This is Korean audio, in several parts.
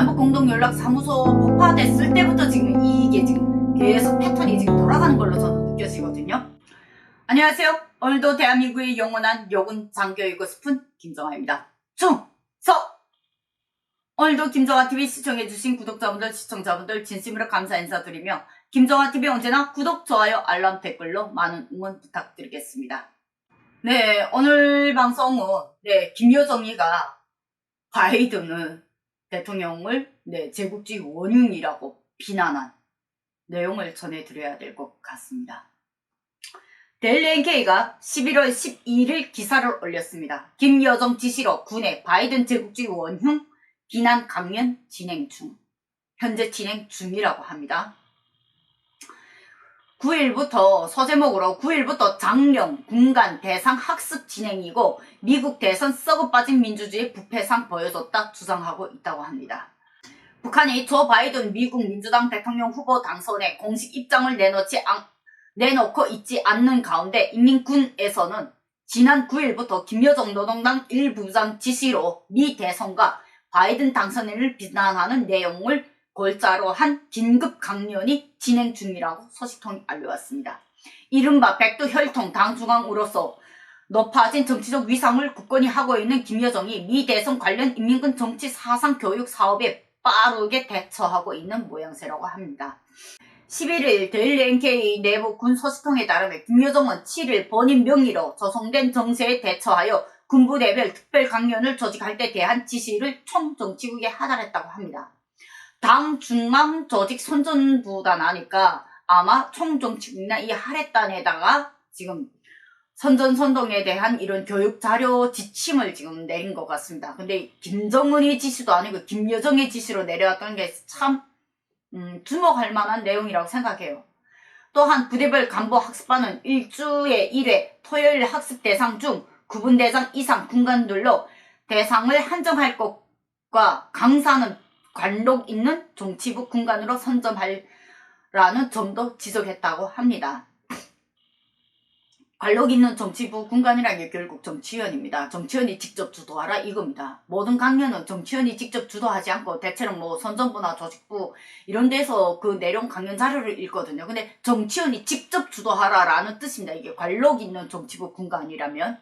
남북공동연락사무소 폭파됐을 때부터 지금 이게 지금 계속 패턴이 지금 돌아가는 걸로 저는 느껴지거든요. 안녕하세요. 오늘도 대한민국의 영원한 여군 장교이고 싶은 김정아입니다. 충성! 오늘도 김정아TV 시청해주신 구독자분들, 시청자분들 진심으로 감사 인사드리며 김정아TV 언제나 구독, 좋아요, 알람, 댓글로 많은 응원 부탁드리겠습니다. 네, 오늘 방송은 김여정이가 바이든 대통령을 제국주의 원흉이라고 비난한 내용을 전해드려야 될 것 같습니다. 데일리 NK가 11월 12일 기사를 올렸습니다. 김여정 지시로 군의 바이든 제국주의 원흉 비난 강연 진행 중, 현재 진행 중이라고 합니다. 9일부터 서제목으로 9일부터 장령 군간 대상 학습 진행이고 미국 대선 썩어 빠진 민주주의 부패상 보여줬다 주장하고 있다고 합니다. 북한이 조 바이든 미국 민주당 대통령 후보 당선에 공식 입장을 내놓고 있지 않는 가운데 인민군에서는 지난 9일부터 김여정 노동당 일부장 지시로 미 대선과 바이든 당선인을 비난하는 내용을 골자로 한 긴급 강연이 진행 중이라고 소식통이 알려왔습니다. 이른바 백두혈통 당중앙으로서 높아진 정치적 위상을 굳건히 하고 있는 김여정이 미 대선 관련 인민군 정치 사상 교육 사업에 빠르게 대처하고 있는 모양새라고 합니다. 11일 데일리 NK 내부 군 소식통에 따르면 김여정은 7일 본인 명의로 조성된 정세에 대처하여 군부대별 특별 강연을 조직할 때 대한 지시를 총정치국에 하달했다고 합니다. 당 중앙 조직 선전부단 하니까 아마 총정치국이나 이 하렛단에다가 지금 선전선동에 대한 이런 교육 자료 지침을 지금 내린 것 같습니다. 근데 김정은의 지시도 아니고 김여정의 지시로 내려왔던 게 참 주목할 만한 내용이라고 생각해요. 또한 부대별 간부 학습반은 일주에 1회 토요일 학습 대상 중 구분대장 이상 군관들로 대상을 한정할 것과 강사는 관록 있는 정치부 군관으로 선점하라는 점도 지적했다고 합니다. 관록 있는 정치부 군관이라는 게 결국 정치위원입니다. 정치위원이 직접 주도하라 이겁니다. 모든 강연은 정치위원이 직접 주도하지 않고 대체로 뭐 선전부나 조직부 이런 데서 그 내용 강연 자료를 읽거든요. 근데 정치위원이 직접 주도하라라는 뜻입니다. 이게 관록 있는 정치부 군관이라면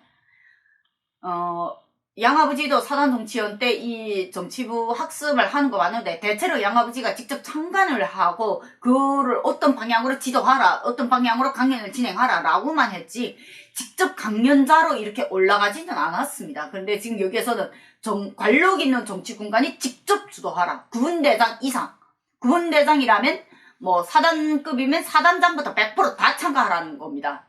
양아버지도 사단 정치위원 때 이 정치부 학습을 하는 거 맞는데 대체로 양아버지가 직접 참관을 하고 그거를 어떤 방향으로 지도하라, 어떤 방향으로 강연을 진행하라 라고만 했지 직접 강연자로 이렇게 올라가지는 않았습니다. 그런데 지금 여기에서는 관록 있는 정치군관이 직접 주도하라. 구분대장 이상. 구분대장이라면 뭐 사단급이면 사단장부터 100% 다 참가하라는 겁니다.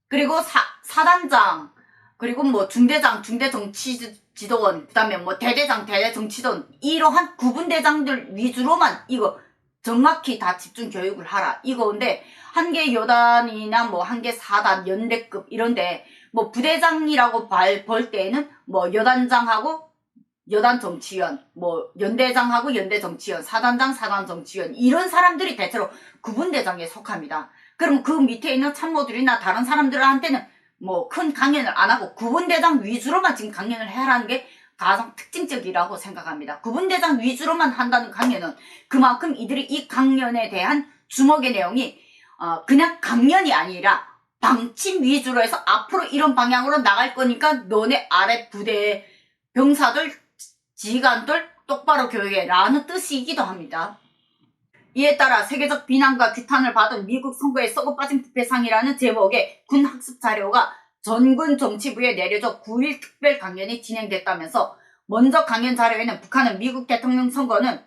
그리고 사단장 그리고 뭐 중대장, 중대정치지도원, 그 다음에 뭐 대대장, 대대정치지도원 이러한 구분대장들 위주로만 이거 정확히 다 집중 교육을 하라 이거인데 한 개 여단이나 뭐 한 개 사단, 연대급 이런데 뭐 부대장이라고 볼 때에는 뭐 여단장하고 여단정치위원, 뭐 연대장하고 연대정치위원, 사단장, 사단정치위원 이런 사람들이 대체로 구분대장에 속합니다. 그럼 그 밑에 있는 참모들이나 다른 사람들한테는 뭐 큰 강연을 안 하고 구분대장 위주로만 지금 강연을 해라는 게 가장 특징적이라고 생각합니다. 구분대장 위주로만 한다는 강연은 그만큼 이들이 이 강연에 대한 주목의 내용이 그냥 강연이 아니라 방침 위주로 해서 앞으로 이런 방향으로 나갈 거니까 너네 아래 부대 병사들, 지휘관들 똑바로 교육해 라는 뜻이기도 합니다. 이에 따라 세계적 비난과 규탄을 받은 미국 선거에 썩어 빠진 부패상이라는 제목의 군 학습 자료가 전군 정치부에 내려져 9일 특별 강연이 진행됐다면서 먼저 강연 자료에는 북한은 미국 대통령 선거는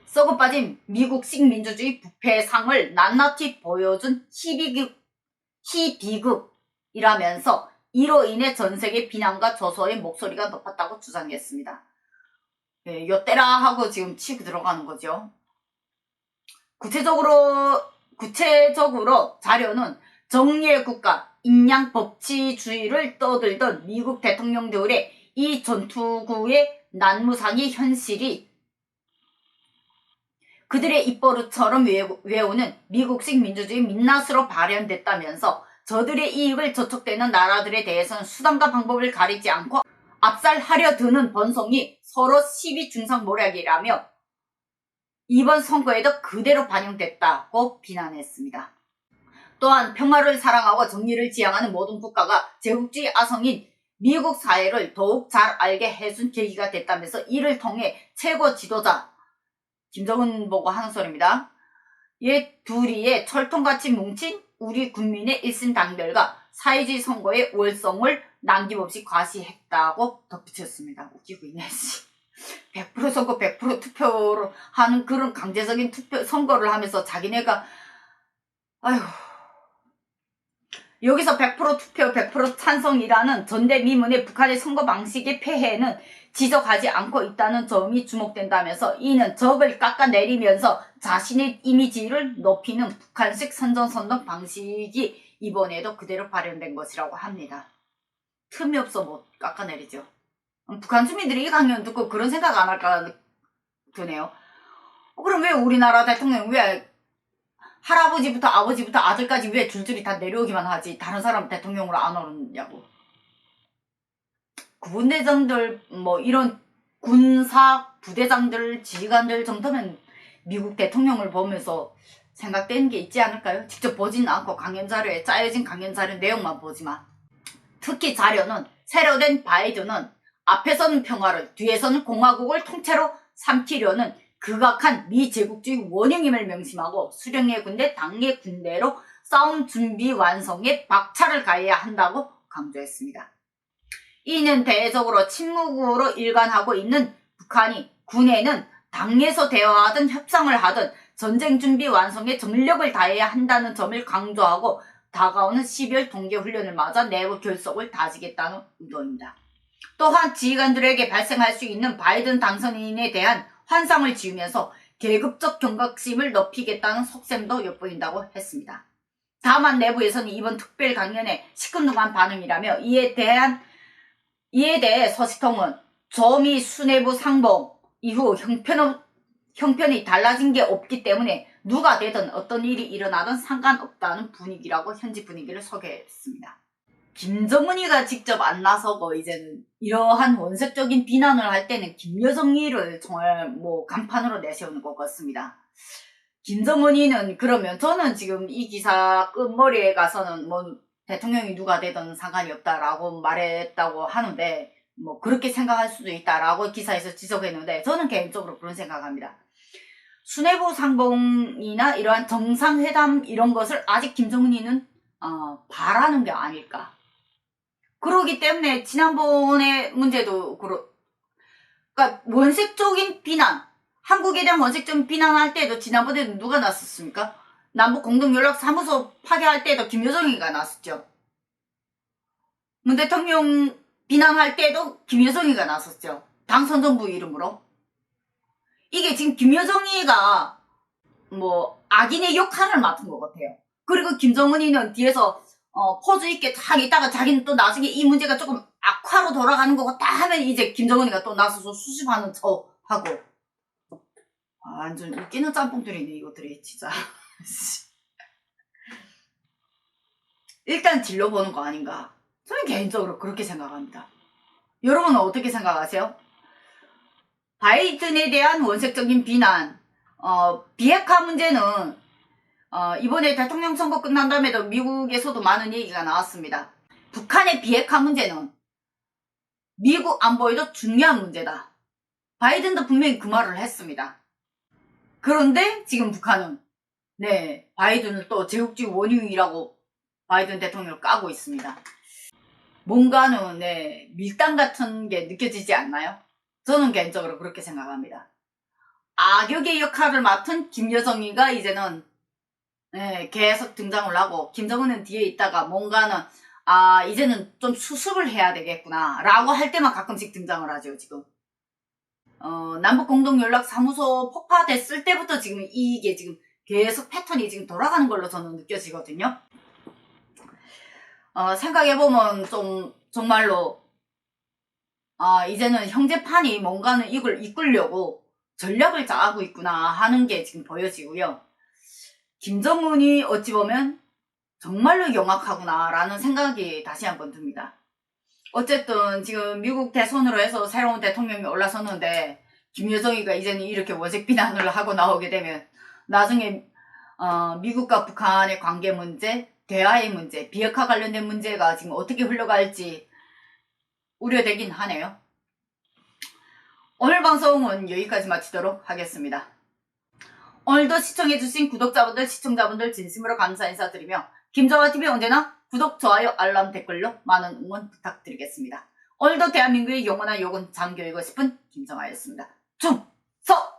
썩어 빠진 미국식 민주주의 부패상을 낱낱이 보여준 희비극이라면서 이로 인해 전세계 비난과 조소의 목소리가 높았다고 주장했습니다. 요때라 하고 지금 치고 들어가는 거죠. 구체적으로 자료는 정의의 국가, 인양 법치주의를 떠들던 미국 대통령들의 이 전투구의 난무상의 현실이 그들의 입버릇처럼 외우는 미국식 민주주의 민낯으로 발현됐다면서 저들의 이익을 저촉되는 나라들에 대해서는 수단과 방법을 가리지 않고 압살하려 드는 번성이 서로 시비 중상모략이라며 이번 선거에도 그대로 반영됐다고 비난했습니다. 또한 평화를 사랑하고 정의를 지향하는 모든 국가가 제국주의 아성인 미국 사회를 더욱 잘 알게 해준 계기가 됐다면서 이를 통해 최고 지도자 김정은 보고 하는 소리입니다. 얘 둘이의 철통같이 뭉친 우리 국민의 일심단결과 사회주의 선거의 월성을 남김없이 과시했다고 덧붙였습니다. 웃기고 있네. 100% 선거 100% 투표로 하는 그런 강제적인 선거를 하면서 자기네가 아휴 여기서 100% 투표 100% 찬성이라는 전대미문의 북한의 선거 방식의 폐해는 지적하지 않고 있다는 점이 주목된다면서 이는 적을 깎아내리면서 자신의 이미지를 높이는 북한식 선전선동 방식이 이번에도 그대로 발현된 것이라고 합니다. 틈이 없어 못 깎아내리죠. 북한 주민들이 이 강연 듣고 그런 생각 안 할까 드네요. 그럼 왜 우리나라 대통령 왜 할아버지부터 아버지부터 아들까지 왜 줄줄이 다 내려오기만 하지 다른 사람 대통령으로 안 오느냐고. 군대장들 뭐 이런 군사 부대장들 지휘관들 정도면 미국 대통령을 보면서 생각되는 게 있지 않을까요? 직접 보진 않고 강연 자료에 짜여진 강연 자료 내용만 보지만 특히 자료는 새로 된 바이든은 앞에서는 평화를 뒤에서는 공화국을 통째로 삼키려는 극악한 미제국주의 원형임을 명심하고 수령의 군대 당의 군대로 싸움 준비 완성에 박차를 가해야 한다고 강조했습니다. 이는 대외적으로 침묵으로 일관하고 있는 북한이 군에는 당에서 대화하든 협상을 하든 전쟁 준비 완성에 전력을 다해야 한다는 점을 강조하고 다가오는 12월 동계훈련을 맞아 내부 결속을 다지겠다는 의도입니다. 또한 지휘관들에게 발생할 수 있는 바이든 당선인에 대한 환상을 지으면서 계급적 경각심을 높이겠다는 속셈도 엿보인다고 했습니다. 다만 내부에서는 이번 특별 강연에 시큰둥한 반응이라며 이에 대해 서시통은 조미 수뇌부 상봉 이후 형편이 달라진 게 없기 때문에 누가 되든 어떤 일이 일어나든 상관없다는 분위기라고 현지 분위기를 소개했습니다. 김정은이가 직접 안 나서고 이제는 이러한 원색적인 비난을 할 때는 김여정이를 정말 뭐 간판으로 내세우는 것 같습니다. 김정은이는 그러면 저는 지금 이 기사 끝머리에 가서는 뭐 대통령이 누가 되든 상관이 없다라고 말했다고 하는데 뭐 그렇게 생각할 수도 있다라고 기사에서 지적했는데 저는 개인적으로 그런 생각합니다. 수뇌부 상봉이나 이러한 정상회담 이런 것을 아직 김정은이는 바라는 게 아닐까. 그러기 때문에 지난번의 문제도 그러니까 원색적인 비난, 한국에 대한 원색적인 비난할 때도 지난번에는 누가 나섰습니까? 남북 공동연락사무소 파괴할 때도 김여정이가 나섰죠. 문 대통령 비난할 때도 김여정이가 나섰죠. 당선정부 이름으로. 이게 지금 김여정이가 뭐 악인의 역할을 맡은 것 같아요. 그리고 김정은이는 뒤에서 포즈 있게 딱 있다가 자기는 또 나중에 이 문제가 조금 악화로 돌아가는 거 같다 하면 이제 김정은이가 또 나서서 수습하는 척 하고. 완전 웃기는 짬뽕들이네 이것들이 진짜. 일단 질러보는 거 아닌가. 저는 개인적으로 그렇게 생각합니다. 여러분은 어떻게 생각하세요? 바이든에 대한 원색적인 비난, 비핵화 문제는 이번에 대통령 선거 끝난 다음에도 미국에서도 많은 얘기가 나왔습니다. 북한의 비핵화 문제는 미국 안보에도 중요한 문제다. 바이든도 분명히 그 말을 했습니다. 그런데 지금 북한은 바이든을 또 제국주의 원흉이라고 바이든 대통령을 까고 있습니다. 뭔가는 밀당 같은 게 느껴지지 않나요? 저는 개인적으로 그렇게 생각합니다. 악역의 역할을 맡은 김여정이가 이제는 계속 등장을 하고 김정은은 뒤에 있다가 뭔가는 이제는 좀 수습을 해야 되겠구나 라고 할 때만 가끔씩 등장을 하죠. 지금 남북공동연락사무소 폭파됐을 때부터 지금 이게 지금 계속 패턴이 지금 돌아가는 걸로 저는 느껴지거든요. 생각해보면 좀 정말로 이제는 형제판이 뭔가는 이걸 이끌려고 전략을 짜고 있구나 하는 게 지금 보여지고요. 김정은이 어찌 보면 정말로 영악하구나 라는 생각이 다시 한번 듭니다. 어쨌든 지금 미국 대선으로 해서 새로운 대통령이 올라섰는데 김여정이가 이제는 이렇게 원색 비난을 하고 나오게 되면 나중에 미국과 북한의 관계 문제, 대화의 문제, 비핵화 관련된 문제가 지금 어떻게 흘러갈지 우려되긴 하네요. 오늘 방송은 여기까지 마치도록 하겠습니다. 오늘도 시청해주신 구독자분들, 시청자분들 진심으로 감사 인사드리며 김정아TV 언제나 구독, 좋아요, 알람, 댓글로 많은 응원 부탁드리겠습니다. 오늘도 대한민국의 영원한 요군 장교이고 싶은 김정아였습니다. 충성!